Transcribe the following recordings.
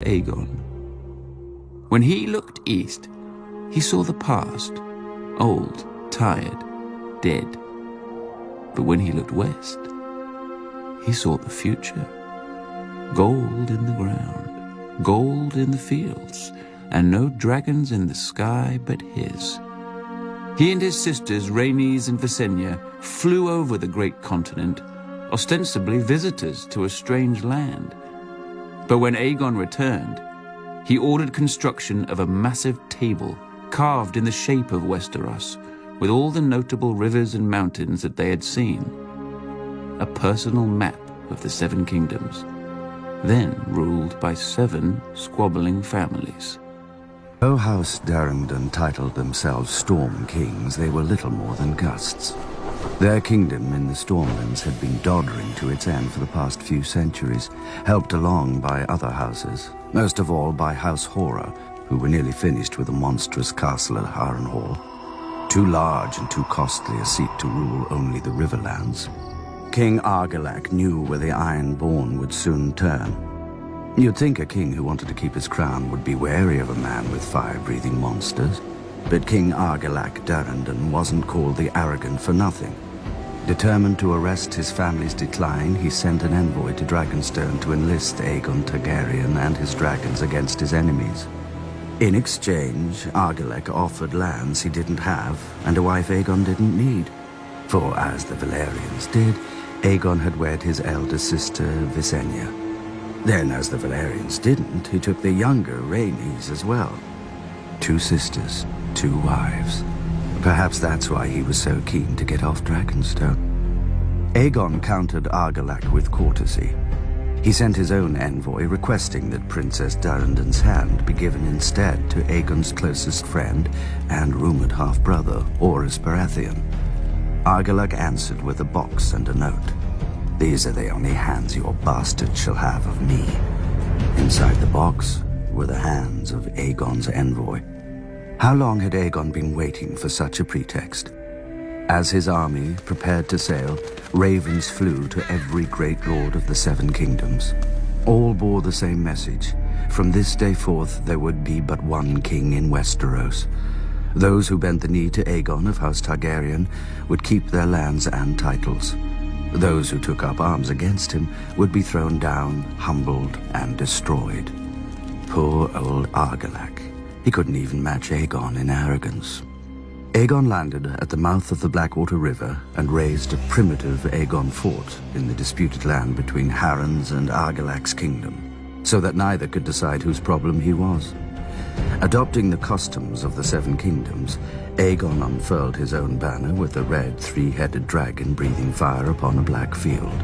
Aegon. When he looked east, he saw the past, old, tired, dead. But when he looked west, he saw the future. Gold in the ground, gold in the fields, and no dragons in the sky but his. He and his sisters, Rhaenys and Visenya, flew over the great continent, ostensibly visitors to a strange land. But when Aegon returned, he ordered construction of a massive table carved in the shape of Westeros, with all the notable rivers and mountains that they had seen. A personal map of the Seven Kingdoms, then ruled by 7 squabbling families. Though House Durrandon titled themselves Storm Kings, they were little more than gusts. Their kingdom in the Stormlands had been doddering to its end for the past few centuries, helped along by other houses, most of all by House Horror, who were nearly finished with a monstrous castle at Harrenhal. Too large and too costly a seat to rule only the Riverlands. King Argilac knew where the Ironborn would soon turn. You'd think a king who wanted to keep his crown would be wary of a man with fire-breathing monsters. But King Argilac Durrandon wasn't called the Arrogant for nothing. Determined to arrest his family's decline, he sent an envoy to Dragonstone to enlist Aegon Targaryen and his dragons against his enemies. In exchange, Argilac offered lands he didn't have and a wife Aegon didn't need. For as the Valyrians did, Aegon had wed his elder sister, Visenya. Then, as the Valyrians didn't, he took the younger Rhaenys as well. 2 sisters, 2 wives. Perhaps that's why he was so keen to get off Dragonstone. Aegon countered Argilac with courtesy. He sent his own envoy requesting that Princess Durrandon's hand be given instead to Aegon's closest friend and rumored half-brother, Orys Baratheon. Argilac answered with a box and a note. "These are the only hands your bastard shall have of me." Inside the box were the hands of Aegon's envoy. How long had Aegon been waiting for such a pretext? As his army prepared to sail, ravens flew to every great lord of the 7 kingdoms. All bore the same message. From this day forth there would be but one king in Westeros. Those who bent the knee to Aegon of House Targaryen would keep their lands and titles. Those who took up arms against him would be thrown down, humbled, and destroyed. Poor old Argilac. He couldn't even match Aegon in arrogance. Aegon landed at the mouth of the Blackwater River and raised a primitive Aegon fort in the disputed land between Harren's and Argilac's kingdom, so that neither could decide whose problem he was. Adopting the customs of the 7 kingdoms, Aegon unfurled his own banner with a red 3-headed dragon breathing fire upon a black field.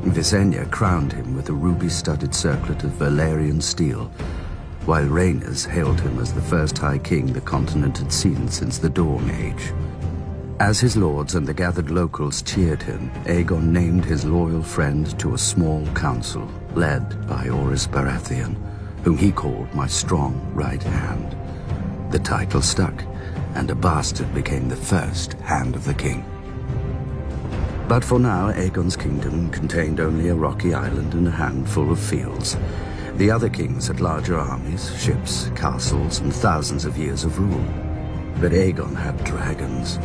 Visenya crowned him with a ruby-studded circlet of Valyrian steel, while Rhaenys hailed him as the first High King the continent had seen since the Dawn Age. As his lords and the gathered locals cheered him, Aegon named his loyal friend to a small council, led by Orys Baratheon, whom he called my strong right hand. The title stuck, and a bastard became the first Hand of the King. But for now, Aegon's kingdom contained only a rocky island and a handful of fields. The other kings had larger armies, ships, castles, and thousands of years of rule. But Aegon had dragons.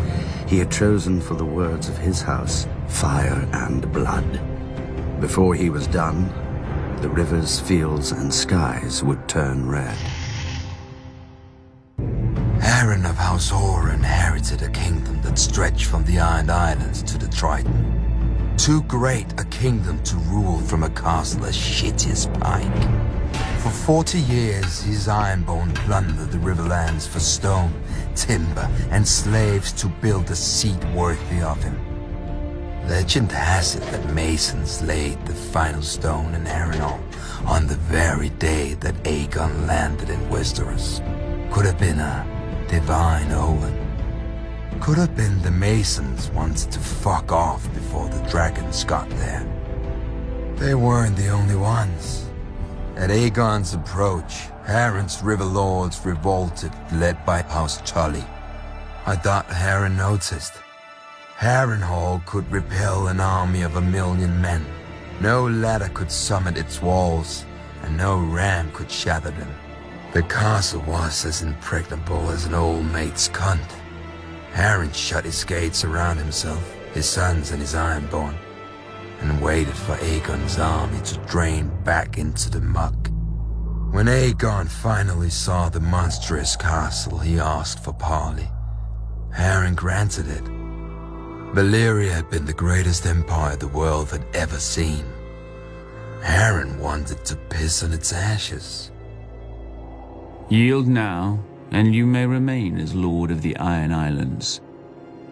He had chosen for the words of his house, fire and blood. Before he was done, the rivers, fields, and skies would turn red. Harren of House Horror inherited a kingdom that stretched from the Iron Islands to the Triton. Too great a kingdom to rule from a castle as shitty as Pike. For 40 years, his Ironborn plundered the Riverlands for stone, timber, and slaves to build a seat worthy of him. Legend has it that masons laid the final stone in Harrenhal on the very day that Aegon landed in Westeros. Could have been a divine omen. Could have been the masons wanted to fuck off before the dragons got there. They weren't the only ones. At Aegon's approach, Harren's river lords revolted, led by House Tully. I thought Harren noticed. Harrenhal could repel an army of 1,000,000 men. No ladder could summit its walls, and no ram could shatter them. The castle was as impregnable as an old mate's cunt. Harren shut his gates around himself, his sons and his Ironborn, and waited for Aegon's army to drain back into the muck. When Aegon finally saw the monstrous castle, he asked for parley. Harren granted it. Valyria had been the greatest empire the world had ever seen. Harren wanted to piss on its ashes. Yield now, and you may remain as Lord of the Iron Islands.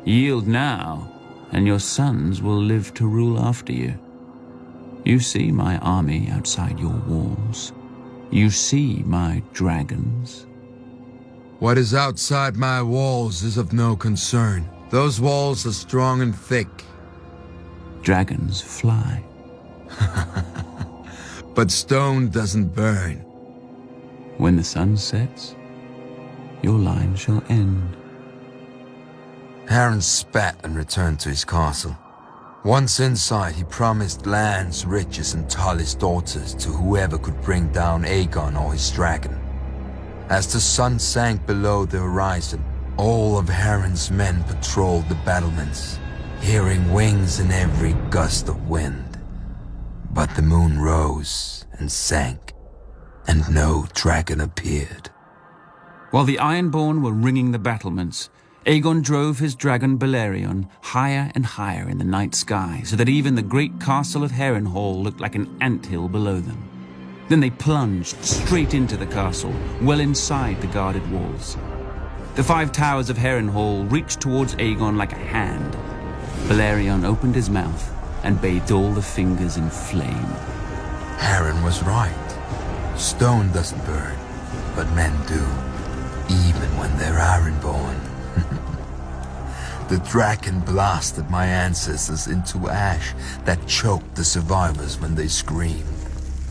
Yield now, and your sons will live to rule after you. You see my army outside your walls. You see my dragons. What is outside my walls is of no concern. Those walls are strong and thick. Dragons fly. But stone doesn't burn. When the sun sets, your line shall end. Harren spat and returned to his castle. Once inside, he promised lands, riches, and Tully's daughters to whoever could bring down Aegon or his dragon. As the sun sank below the horizon, all of Harren's men patrolled the battlements, hearing wings in every gust of wind. But the moon rose and sank, and no dragon appeared. While the Ironborn were ringing the battlements, Aegon drove his dragon Balerion higher and higher in the night sky, so that even the great castle of Harrenhal looked like an anthill below them. Then they plunged straight into the castle, well inside the guarded walls. The 5 towers of Harrenhal reached towards Aegon like a hand. Balerion opened his mouth and bathed all the fingers in flame. Harren was right. Stone doesn't burn, but men do, even when they're Ironborn. The dragon blasted my ancestors into ash that choked the survivors when they screamed.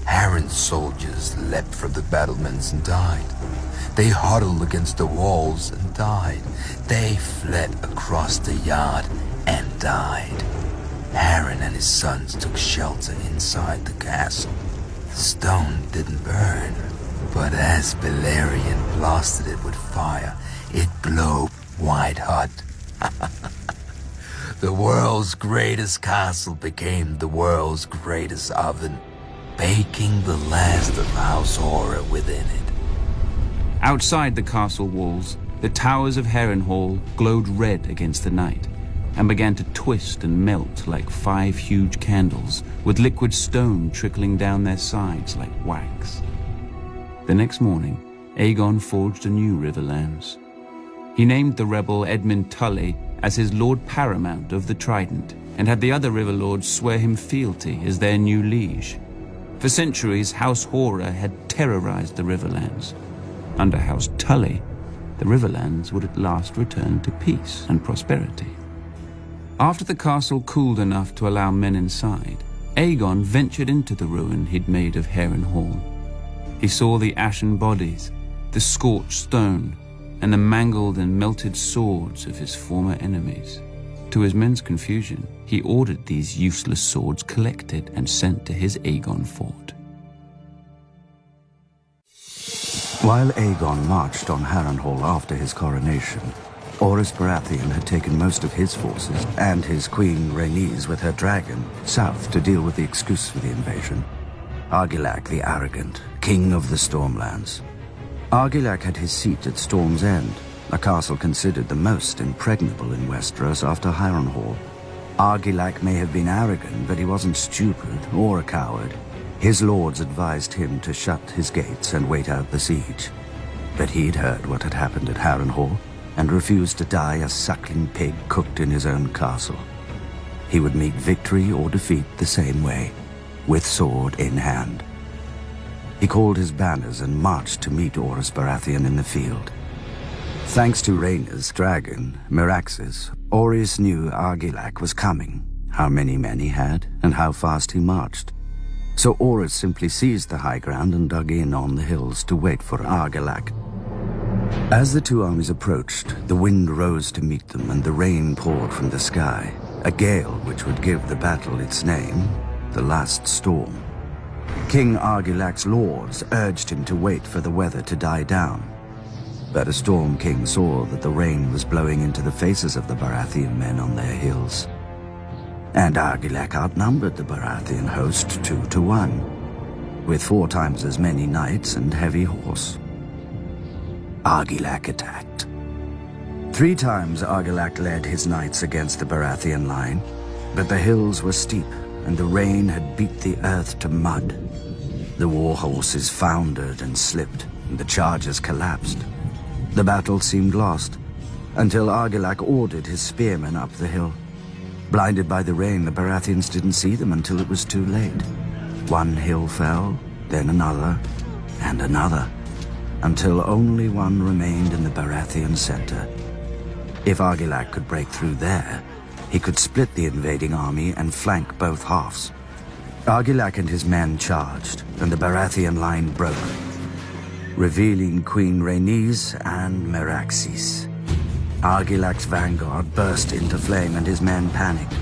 Harren's soldiers leapt from the battlements and died. They huddled against the walls and died. They fled across the yard and died. Harren and his sons took shelter inside the castle. The stone didn't burn, but as Balerion blasted it with fire, it glowed white hot. The world's greatest castle became the world's greatest oven, baking the last of House Horror within it. Outside the castle walls, the towers of Harrenhal glowed red against the night, and began to twist and melt like 5 huge candles, with liquid stone trickling down their sides like wax. The next morning, Aegon forged a new Riverlands. He named the rebel Edmund Tully as his Lord Paramount of the Trident, and had the other river lords swear him fealty as their new liege. For centuries, House Horror had terrorized the Riverlands. Under House Tully, the Riverlands would at last return to peace and prosperity. After the castle cooled enough to allow men inside, Aegon ventured into the ruin he'd made of Harrenhal. He saw the ashen bodies, the scorched stone, and the mangled and melted swords of his former enemies. To his men's confusion, he ordered these useless swords collected and sent to his Aegon fort. While Aegon marched on Harrenhal after his coronation, Orys Baratheon had taken most of his forces and his queen Rhaenys with her dragon south to deal with the excuse for the invasion. Argilac the Arrogant, king of the Stormlands. Argilac had his seat at Storm's End, a castle considered the most impregnable in Westeros after Harrenhal. Argilac may have been arrogant, but he wasn't stupid or a coward. His lords advised him to shut his gates and wait out the siege. But he'd heard what had happened at Harrenhal and refused to die a suckling pig cooked in his own castle. He would meet victory or defeat the same way, with sword in hand. He called his banners and marched to meet Orys Baratheon in the field. Thanks to Rhaenyra's dragon, Meraxes, Orys knew Argilac was coming, how many men he had, and how fast he marched. So Orys simply seized the high ground and dug in on the hills to wait for Argilac. As the two armies approached, the wind rose to meet them and the rain poured from the sky, a gale which would give the battle its name, the Last Storm. King Argilac's lords urged him to wait for the weather to die down. But a Storm King saw that the rain was blowing into the faces of the Baratheon men on their hills. And Argilac outnumbered the Baratheon host 2-1, with 4 times as many knights and heavy horse. Argilac attacked. 3 times Argilac led his knights against the Baratheon line, but the hills were steep and the rain had beat the earth to mud. The war horses foundered and slipped, and the chargers collapsed. The battle seemed lost, until Argilac ordered his spearmen up the hill. Blinded by the rain, the Baratheons didn't see them until it was too late. One hill fell, then another, and another, until only one remained in the Baratheon center. If Argilac could break through there, he could split the invading army and flank both halves. Argilac and his men charged, and the Baratheon line broke, revealing Queen Rhaenys and Meraxes. Argilac's vanguard burst into flame and his men panicked.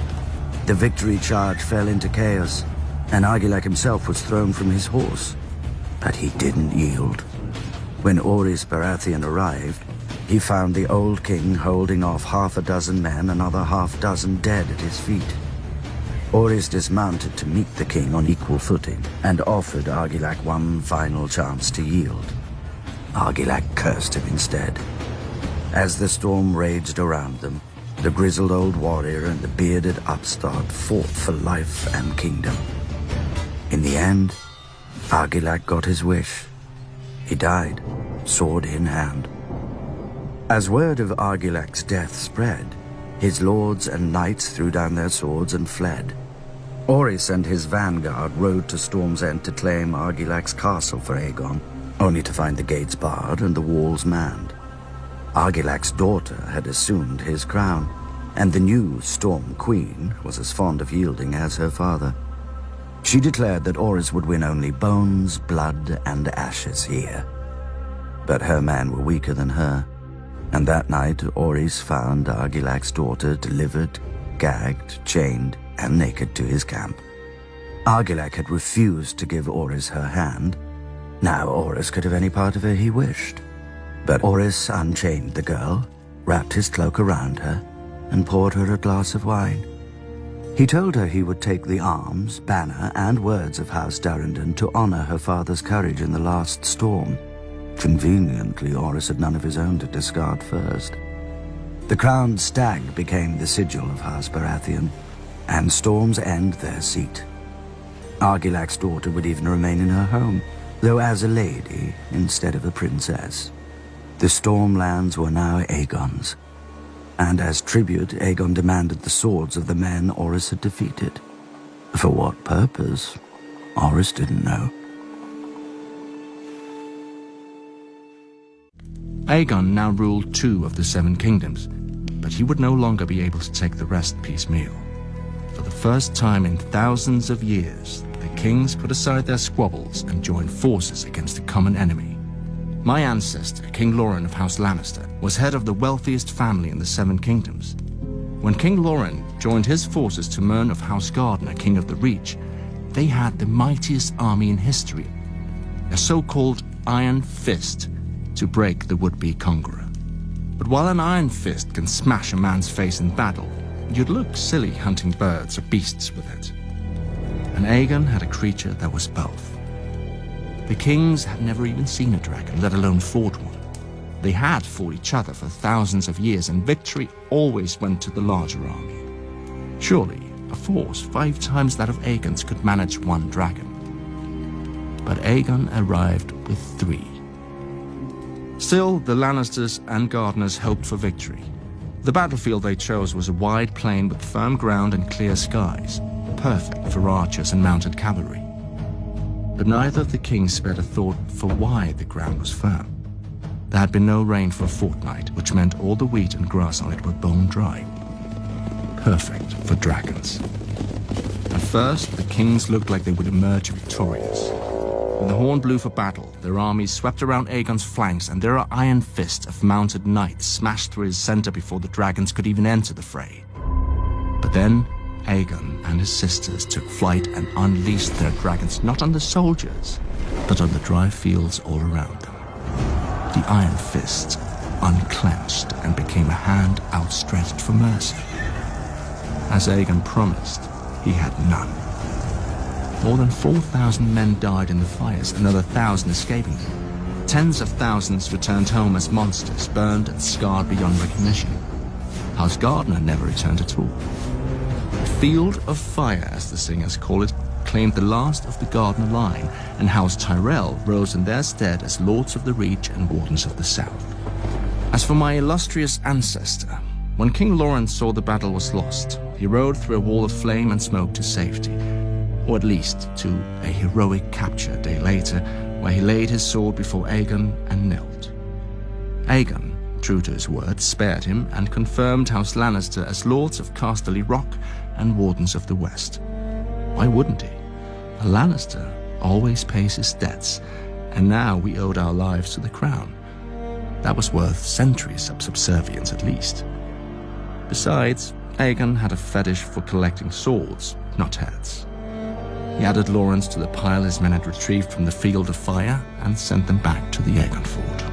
The victory charge fell into chaos, and Argilac himself was thrown from his horse. But he didn't yield. When Orys Baratheon arrived, he found the old king holding off 6 men, another 6 dead at his feet. Orys dismounted to meet the king on equal footing and offered Argilac one final chance to yield. Argilac cursed him instead. As the storm raged around them, the grizzled old warrior and the bearded upstart fought for life and kingdom. In the end, Argilac got his wish. He died, sword in hand. As word of Argilac's death spread, his lords and knights threw down their swords and fled. Orys and his vanguard rode to Storm's End to claim Argilac's castle for Aegon, only to find the gates barred and the walls manned. Argilac's daughter had assumed his crown, and the new Storm Queen was as fond of yielding as her father. She declared that Orys would win only bones, blood, and ashes here. But her men were weaker than her, and that night Orys found Argilac's daughter delivered, gagged, chained, and naked to his camp. Argilac had refused to give Orys her hand. Now Orys could have any part of her he wished. But Orys unchained the girl, wrapped his cloak around her, and poured her a glass of wine. He told her he would take the arms, banner, and words of House Durrandon to honor her father's courage in the last storm. Conveniently, Orys had none of his own to discard first. The crowned stag became the sigil of House Baratheon, and Storm's End their seat. Argilac's daughter would even remain in her home, though as a lady instead of a princess. The Stormlands were now Aegon's, and as tribute, Aegon demanded the swords of the men Orys had defeated. For what purpose, Orys didn't know. Aegon now ruled 2 of the 7 kingdoms, but he would no longer be able to take the rest piecemeal. For the first time in thousands of years, the kings put aside their squabbles and joined forces against a common enemy. My ancestor, King Loren of House Lannister, was head of the wealthiest family in the 7 kingdoms. When King Loren joined his forces to Mern of House Gardner, king of the Reach, they had the mightiest army in history, a so-called Iron Fist, to break the would-be conqueror. But while an iron fist can smash a man's face in battle, you'd look silly hunting birds or beasts with it. And Aegon had a creature that was both. The kings had never even seen a dragon, let alone fought one. They had fought each other for thousands of years, and victory always went to the larger army. Surely, a force 5 times that of Aegon's could manage 1 dragon. But Aegon arrived with 3. Still, the Lannisters and Gardeners hoped for victory. The battlefield they chose was a wide plain with firm ground and clear skies, perfect for archers and mounted cavalry. But neither of the kings spared a thought for why the ground was firm. There had been no rain for a fortnight, which meant all the wheat and grass on it were bone dry. Perfect for dragons. At first, the kings looked like they would emerge victorious. When the horn blew for battle, their armies swept around Aegon's flanks, and their iron fist of mounted knights smashed through his center before the dragons could even enter the fray. But then, Aegon and his sisters took flight and unleashed their dragons not on the soldiers, but on the dry fields all around them. The iron fist unclenched and became a hand outstretched for mercy. As Aegon promised, he had none. More than 4,000 men died in the fires, another 1,000 escaping them. Tens of thousands returned home as monsters, burned and scarred beyond recognition. House Gardner never returned at all. The Field of Fire, as the singers call it, claimed the last of the Gardner line, and House Tyrell rose in their stead as Lords of the Reach and Wardens of the South. As for my illustrious ancestor, when King Lawrence saw the battle was lost, he rode through a wall of flame and smoke to safety, or at least to a heroic capture a day later, where he laid his sword before Aegon and knelt. Aegon, true to his word, spared him and confirmed House Lannister as Lords of Casterly Rock and Wardens of the West. Why wouldn't he? A Lannister always pays his debts, and now we owed our lives to the crown. That was worth centuries of subservience at least. Besides, Aegon had a fetish for collecting swords, not heads. He added Lawrence to the pile his men had retrieved from the Field of Fire and sent them back to the Aegon fort.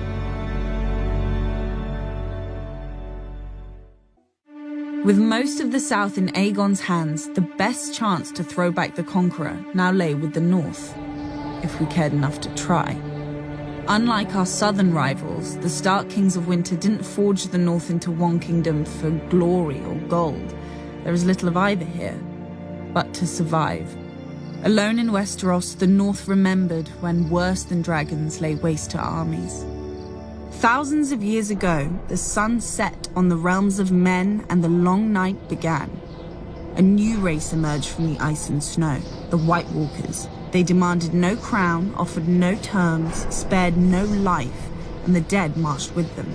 With most of the south in Aegon's hands, the best chance to throw back the Conqueror now lay with the north, if we cared enough to try. Unlike our southern rivals, the Stark Kings of Winter didn't forge the north into one kingdom for glory or gold. There is little of either here, but to survive. Alone in Westeros, the north remembered when worse than dragons lay waste to armies. Thousands of years ago, the sun set on the realms of men and the long night began. A new race emerged from the ice and snow, the White Walkers. They demanded no crown, offered no terms, spared no life, and the dead marched with them.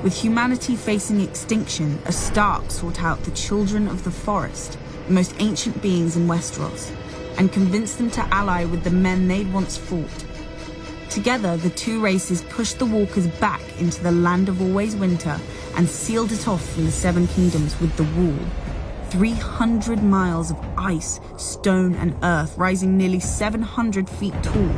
With humanity facing extinction, a Stark sought out the children of the forest, the most ancient beings in Westeros, and convinced them to ally with the men they'd once fought. Together, the two races pushed the Walkers back into the land of always winter and sealed it off from the Seven Kingdoms with the Wall. 300 miles of ice, stone, and earth, rising nearly 700 feet tall.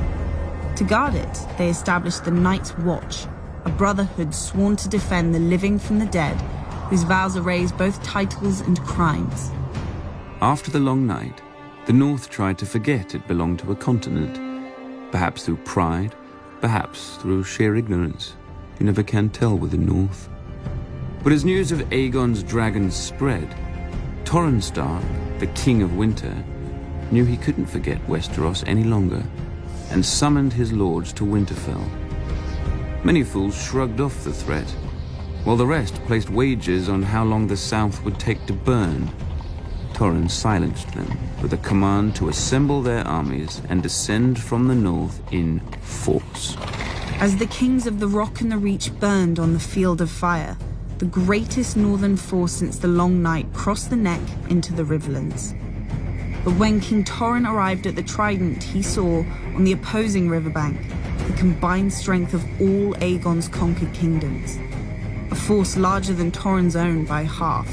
To guard it, they established the Night's Watch, a brotherhood sworn to defend the living from the dead, whose vows erased both titles and crimes. After the long night, the North tried to forget it belonged to a continent, perhaps through pride, perhaps through sheer ignorance. You never can tell with the North. But as news of Aegon's dragons spread, Torrhen Stark, the King of Winter, knew he couldn't forget Westeros any longer, and summoned his lords to Winterfell. Many fools shrugged off the threat, while the rest placed wagers on how long the South would take to burn. Torrhen silenced them with a command to assemble their armies and descend from the north in force. As the kings of the Rock and the Reach burned on the Field of Fire, the greatest northern force since the Long Night crossed the neck into the Riverlands. But when King Torrhen arrived at the Trident, he saw, on the opposing riverbank, the combined strength of all Aegon's conquered kingdoms. A force larger than Torrhen's own by half,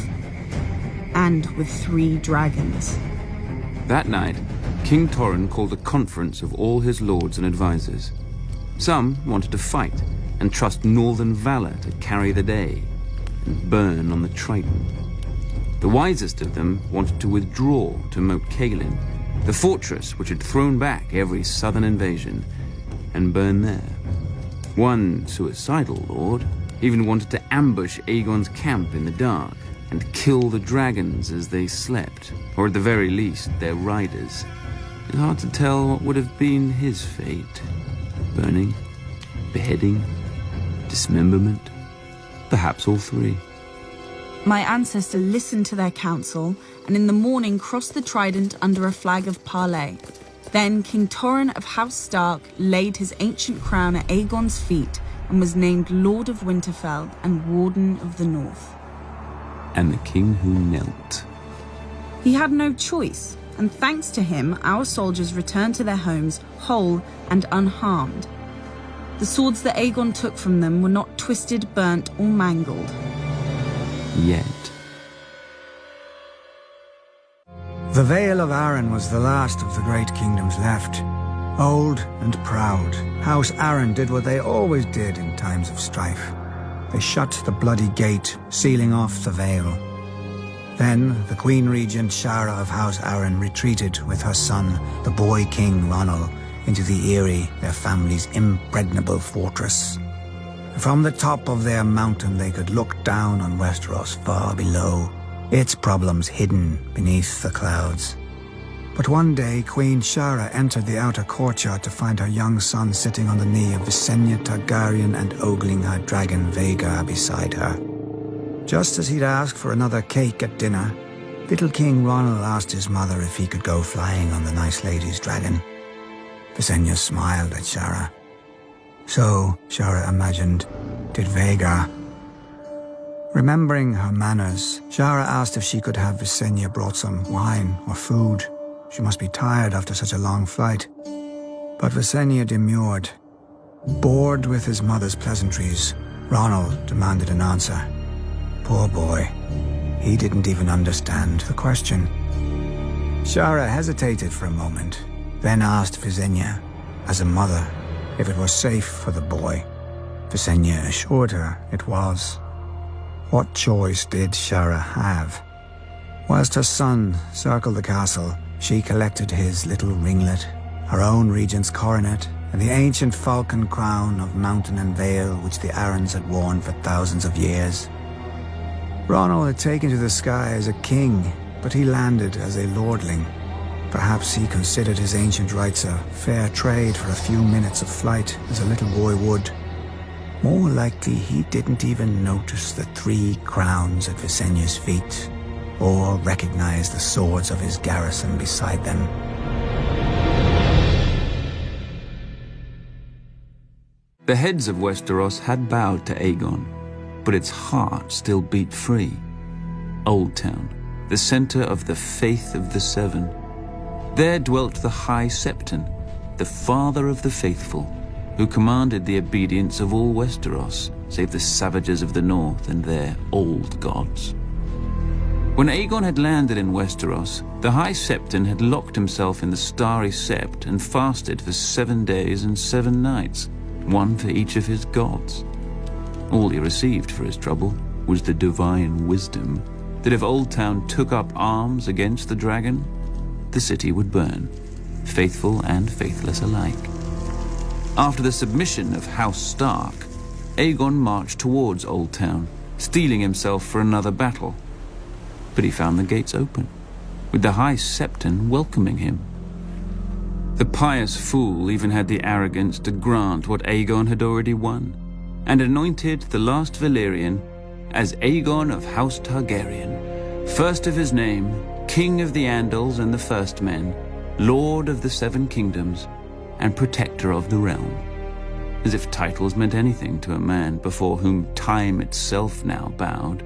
and with 3 dragons. That night, King Torrhen called a conference of all his lords and advisors. Some wanted to fight and trust northern valor to carry the day and burn on the Trident. The wisest of them wanted to withdraw to Moat Cailin, the fortress which had thrown back every southern invasion, and burn there. One suicidal lord even wanted to ambush Aegon's camp in the dark and kill the dragons as they slept, or at the very least, their riders. It's hard to tell what would have been his fate. Burning, beheading, dismemberment, perhaps all 3. My ancestor listened to their counsel, and in the morning crossed the Trident under a flag of parley. Then King Torrhen of House Stark laid his ancient crown at Aegon's feet and was named Lord of Winterfell and Warden of the North. And the king who knelt. He had no choice, and thanks to him, our soldiers returned to their homes whole and unharmed. The swords that Aegon took from them were not twisted, burnt, or mangled. Yet. The Vale of Arryn was the last of the great kingdoms left. Old and proud, House Arryn did what they always did in times of strife. They shut the bloody gate, sealing off the Vale. Then the Queen Regent Shara of House Arryn retreated with her son, the boy King Ronald, into the Eyrie, their family's impregnable fortress. From the top of their mountain they could look down on Westeros far below, its problems hidden beneath the clouds. But one day Queen Shara entered the outer courtyard to find her young son sitting on the knee of Visenya Targaryen and ogling her dragon Vhagar beside her. Just as he'd asked for another cake at dinner, little King Ronald asked his mother if he could go flying on the nice lady's dragon. Visenya smiled at Shara. So, Shara imagined, did Vhagar. Remembering her manners, Shara asked if she could have Visenya brought some wine or food. She must be tired after such a long flight. But Visenya demurred. Bored with his mother's pleasantries, Ronald demanded an answer. Poor boy. He didn't even understand the question. Shara hesitated for a moment, then asked Visenya, as a mother, if it was safe for the boy. Visenya assured her it was. What choice did Shara have? Whilst her son circled the castle, she collected his little ringlet, her own regent's coronet, and the ancient falcon crown of mountain and vale which the Arryns had worn for thousands of years. Ronald had taken to the sky as a king, but he landed as a lordling. Perhaps he considered his ancient rights a fair trade for a few minutes of flight, as a little boy would. More likely he didn't even notice the 3 crowns at Visenya's feet, or recognize the swords of his garrison beside them. The heads of Westeros had bowed to Aegon, but its heart still beat free. Old Town, the center of the faith of the Seven. There dwelt the High Septon, the father of the faithful, who commanded the obedience of all Westeros, save the savages of the north and their old gods. When Aegon had landed in Westeros, the High Septon had locked himself in the Starry Sept and fasted for 7 days and 7 nights, one for each of his gods. All he received for his trouble was the divine wisdom that if Old Town took up arms against the dragon, the city would burn, faithful and faithless alike. After the submission of House Stark, Aegon marched towards Old Town, steeling himself for another battle. But he found the gates open, with the High Septon welcoming him. The pious fool even had the arrogance to grant what Aegon had already won, and anointed the last Valyrian as Aegon of House Targaryen, first of his name, King of the Andals and the First Men, Lord of the 7 Kingdoms, and Protector of the Realm. As if titles meant anything to a man before whom time itself now bowed.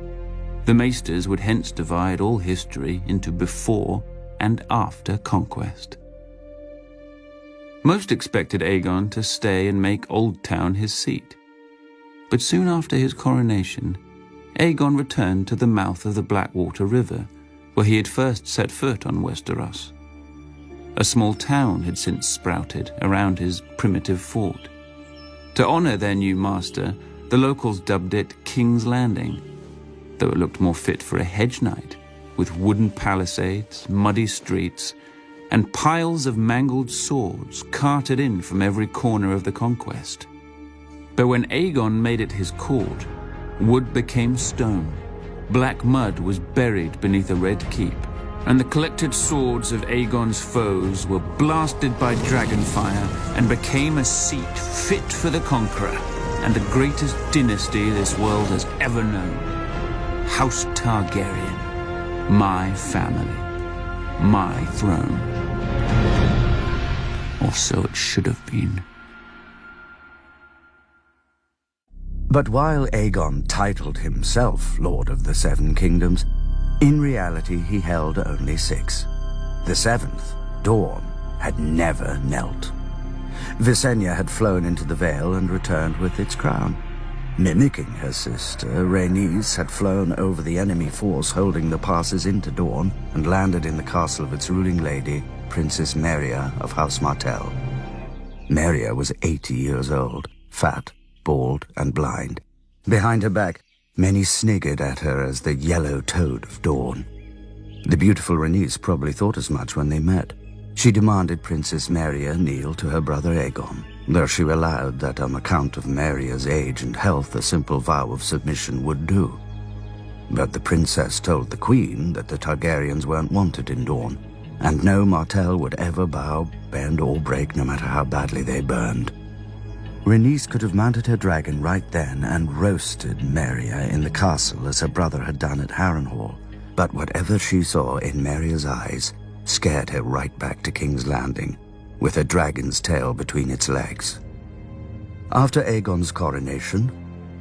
The Maesters would hence divide all history into before and after Conquest. Most expected Aegon to stay and make Old Town his seat. But soon after his coronation, Aegon returned to the mouth of the Blackwater River, where he had first set foot on Westeros. A small town had since sprouted around his primitive fort. To honor their new master, the locals dubbed it King's Landing, though it looked more fit for a hedge knight, with wooden palisades, muddy streets, and piles of mangled swords carted in from every corner of the Conquest. But when Aegon made it his court, wood became stone, black mud was buried beneath a red keep, and the collected swords of Aegon's foes were blasted by dragonfire and became a seat fit for the conqueror and the greatest dynasty this world has ever known. House Targaryen, my family, my throne. Or so it should have been. But while Aegon titled himself Lord of the 7 Kingdoms, in reality he held only 6. The 7th, Dawn, had never knelt. Visenya had flown into the Vale and returned with its crown. Mimicking her sister, Rhaenys had flown over the enemy force holding the passes into Dorne and landed in the castle of its ruling lady, Princess Meria of House Martell. Meria was 80 years old, fat, bald, and blind. Behind her back, many sniggered at her as the yellow toad of Dorne. The beautiful Rhaenys probably thought as much when they met. She demanded Princess Meria kneel to her brother Aegon, though she allowed that on account of Meria's age and health a simple vow of submission would do. But the princess told the queen that the Targaryens weren't wanted in Dorne, and no Martell would ever bow, bend, or break no matter how badly they burned. Rhaenys could have mounted her dragon right then and roasted Meria in the castle as her brother had done at Harrenhal, but whatever she saw in Meria's eyes scared her right back to King's Landing, with her dragon's tail between its legs. After Aegon's coronation,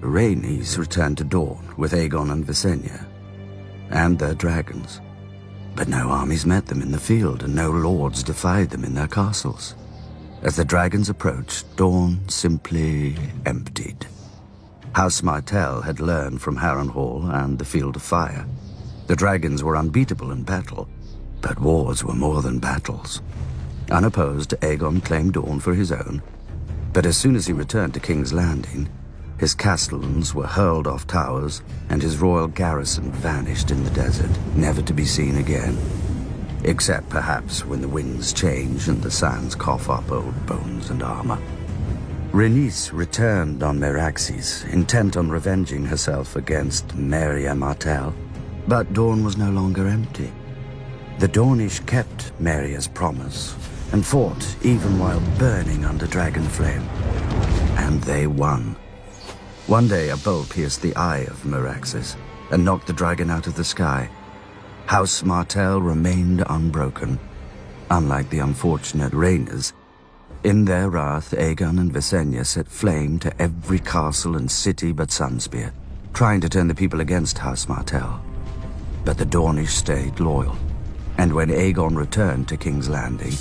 Rhaenys returned to Dorne with Aegon and Visenya, and their dragons. But no armies met them in the field, and no lords defied them in their castles. As the dragons approached, Dorne simply emptied. House Martell had learned from Harrenhal and the Field of Fire. The dragons were unbeatable in battle, but wars were more than battles. Unopposed, Aegon claimed Dorne for his own, but as soon as he returned to King's Landing, his castellans were hurled off towers, and his royal garrison vanished in the desert, never to be seen again. Except perhaps when the winds change and the sands cough up old bones and armor. Rhaenys returned on Meraxes, intent on revenging herself against Meria Martell, but Dorne was no longer empty. The Dornish kept Meria's promise and fought even while burning under dragon flame. And they won. One day a bolt pierced the eye of Meraxes and knocked the dragon out of the sky. House Martell remained unbroken. Unlike the unfortunate Rhaenys, in their wrath Aegon and Visenya set flame to every castle and city but Sunspear, trying to turn the people against House Martell. But the Dornish stayed loyal, and when Aegon returned to King's Landing,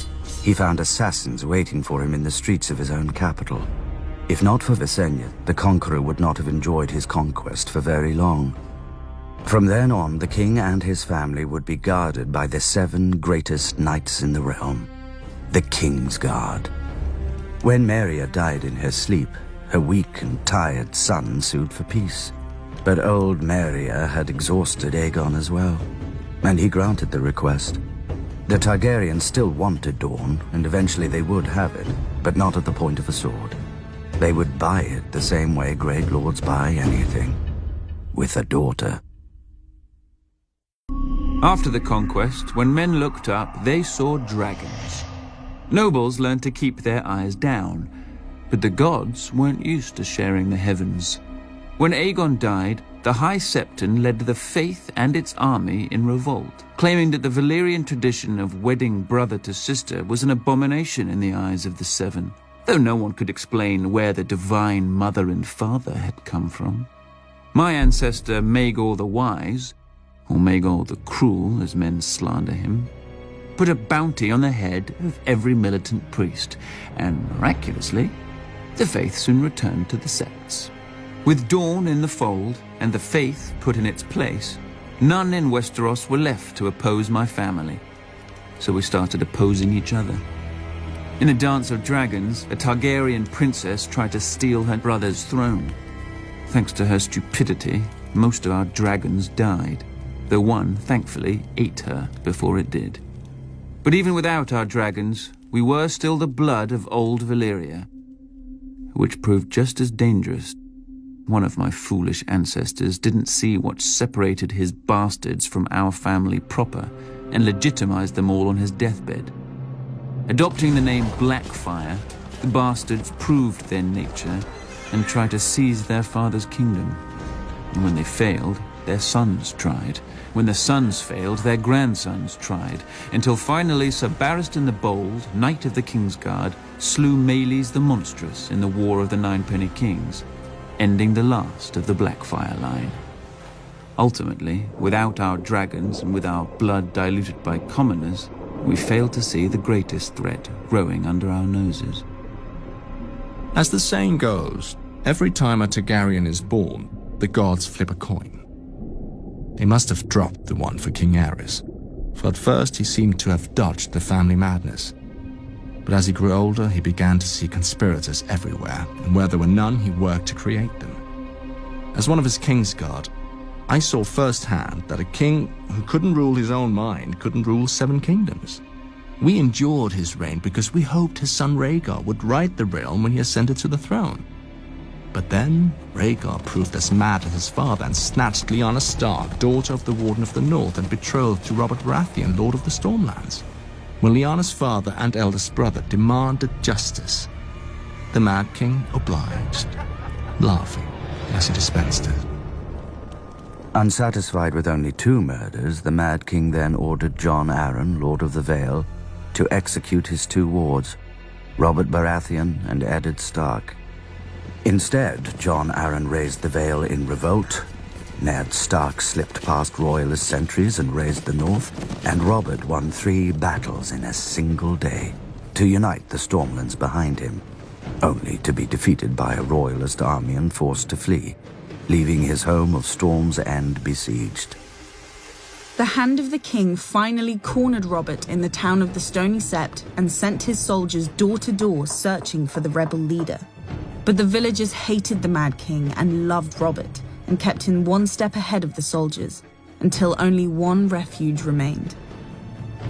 he found assassins waiting for him in the streets of his own capital. If not for Visenya, the Conqueror would not have enjoyed his conquest for very long. From then on, the king and his family would be guarded by the 7 greatest knights in the realm, the King's Guard. When Meria died in her sleep, her weak and tired son sued for peace. But old Meria had exhausted Aegon as well, and he granted the request. The Targaryens still wanted Dorne, and eventually they would have it, but not at the point of a sword. They would buy it the same way great lords buy anything, with a daughter. After the conquest, when men looked up, they saw dragons. Nobles learned to keep their eyes down, but the gods weren't used to sharing the heavens. When Aegon died, the High Septon led the Faith and its army in revolt, claiming that the Valyrian tradition of wedding brother to sister was an abomination in the eyes of the Seven, though no one could explain where the divine mother and father had come from. My ancestor Maegor the Wise, or Maegor the Cruel as men slander him, put a bounty on the head of every militant priest, and miraculously, the faith soon returned to the sects. With Dorne in the fold and the faith put in its place, none in Westeros were left to oppose my family, so we started opposing each other. In the Dance of Dragons, a Targaryen princess tried to steal her brother's throne. Thanks to her stupidity, most of our dragons died, though one, thankfully, ate her before it did. But even without our dragons, we were still the blood of old Valyria, which proved just as dangerous. One of my foolish ancestors didn't see what separated his bastards from our family proper and legitimized them all on his deathbed. Adopting the name Blackfire, the bastards proved their nature and tried to seize their father's kingdom. And when they failed, their sons tried. When the sons failed, their grandsons tried, until finally Sir Barristan the Bold, Knight of the King's Guard, slew Meleys the Monstrous in the War of the Ninepenny Kings, ending the last of the Blackfire line. Ultimately, without our dragons and with our blood diluted by commoners, we failed to see the greatest threat growing under our noses. As the saying goes, Every time a Targaryen is born, the gods flip a coin. They must have dropped the one for King Aerys, for at first he seemed to have dodged the family madness. But as he grew older, he began to see conspirators everywhere, and where there were none, he worked to create them. As one of his Kingsguard, I saw firsthand that a king who couldn't rule his own mind couldn't rule 7 kingdoms. We endured his reign because we hoped his son Rhaegar would right the realm when he ascended to the throne. But then Rhaegar proved as mad as his father and snatched Lyanna Stark, daughter of the Warden of the North and betrothed to Robert Baratheon, Lord of the Stormlands. When Lyanna's father and eldest brother demanded justice, the Mad King obliged, laughing as he dispensed it. Unsatisfied with only 2 murders, the Mad King then ordered Jon Arryn, Lord of the Vale, to execute his 2 wards, Robert Baratheon and Eddard Stark. Instead, Jon Arryn raised the Vale in revolt, Ned Stark slipped past royalist sentries and raised the north, and Robert won 3 battles in a single day to unite the Stormlands behind him, only to be defeated by a royalist army and forced to flee, leaving his home of Storm's End besieged. The Hand of the King finally cornered Robert in the town of the Stony Sept and sent his soldiers door to door searching for the rebel leader. But the villagers hated the Mad King and loved Robert, and kept him 1 step ahead of the soldiers, until only one refuge remained.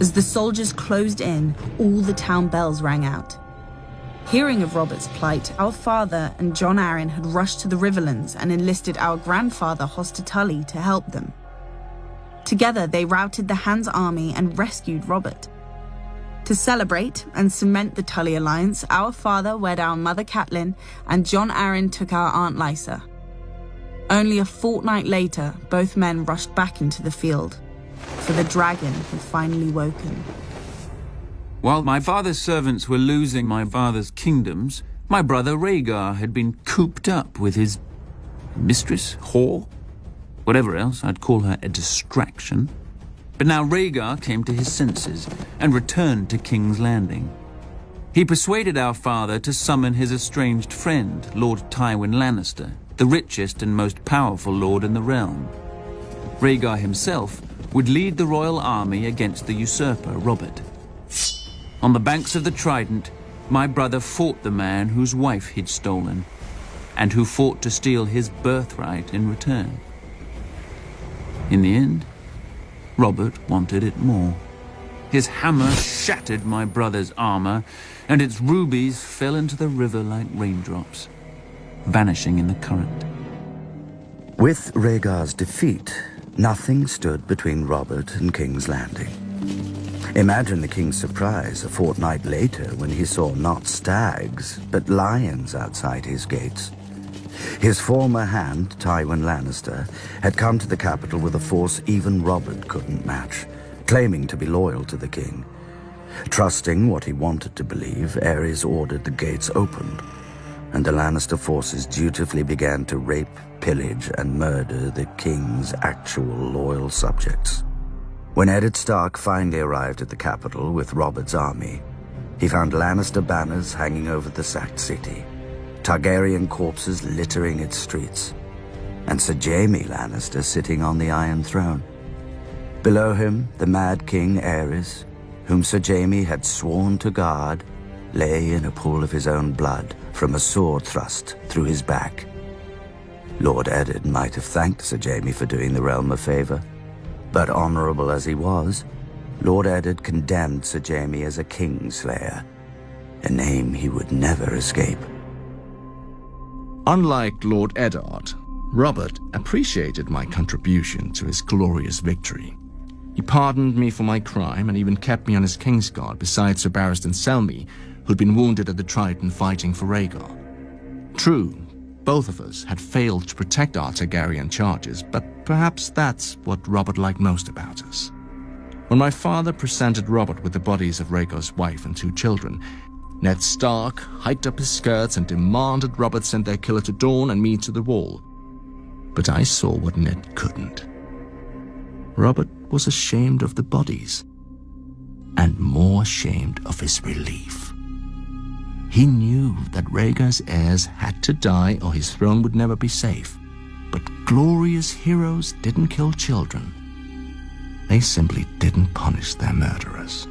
As the soldiers closed in, all the town bells rang out. Hearing of Robert's plight, our father and Jon Arryn had rushed to the Riverlands and enlisted our grandfather Hoster Tully to help them. Together they routed the Hand's army and rescued Robert. To celebrate and cement the Tully alliance, our father wed our mother Catelyn and Jon Arryn took our aunt Lysa. Only a fortnight later, both men rushed back into the field, for the dragon had finally woken. While my father's servants were losing my father's kingdoms, my brother Rhaegar had been cooped up with his mistress, whore, whatever else, I'd call her a distraction. But now Rhaegar came to his senses and returned to King's Landing. He persuaded our father to summon his estranged friend, Lord Tywin Lannister, the richest and most powerful lord in the realm. Rhaegar himself would lead the royal army against the usurper, Robert. On the banks of the Trident, my brother fought the man whose wife he'd stolen, and who fought to steal his birthright in return. In the end, Robert wanted it more. His hammer shattered my brother's armor, and its rubies fell into the river like raindrops, vanishing in the current. With Rhaegar's defeat, nothing stood between Robert and King's Landing. Imagine the king's surprise a fortnight later when he saw not stags, but lions outside his gates. His former hand, Tywin Lannister, had come to the capital with a force even Robert couldn't match, claiming to be loyal to the king. Trusting what he wanted to believe, Aerys ordered the gates opened, and the Lannister forces dutifully began to rape, pillage, and murder the king's actual loyal subjects. When Eddard Stark finally arrived at the capital with Robert's army, he found Lannister banners hanging over the sacked city, Targaryen corpses littering its streets, and Sir Jaime Lannister sitting on the Iron Throne. Below him, the Mad King Aerys, whom Sir Jaime had sworn to guard, lay in a pool of his own blood from a sword thrust through his back. Lord Eddard might have thanked Sir Jaime for doing the realm a favor, but honorable as he was, Lord Eddard condemned Sir Jaime as a kingslayer, a name he would never escape. Unlike Lord Eddard, Robert appreciated my contribution to his glorious victory. He pardoned me for my crime and even kept me on his Kingsguard beside Sir Barristan Selmy, who'd been wounded at the Trident fighting for Rhaegar. True, both of us had failed to protect our Targaryen charges, but perhaps that's what Robert liked most about us. When my father presented Robert with the bodies of Rhaegar's wife and 2 children, Ned Stark hiked up his skirts and demanded Robert send their killer to Dorne and me to the Wall. But I saw what Ned couldn't. Robert was ashamed of the bodies, and more ashamed of his relief. He knew that Rhaegar's heirs had to die or his throne would never be safe. But glorious heroes didn't kill children. They simply didn't punish their murderers.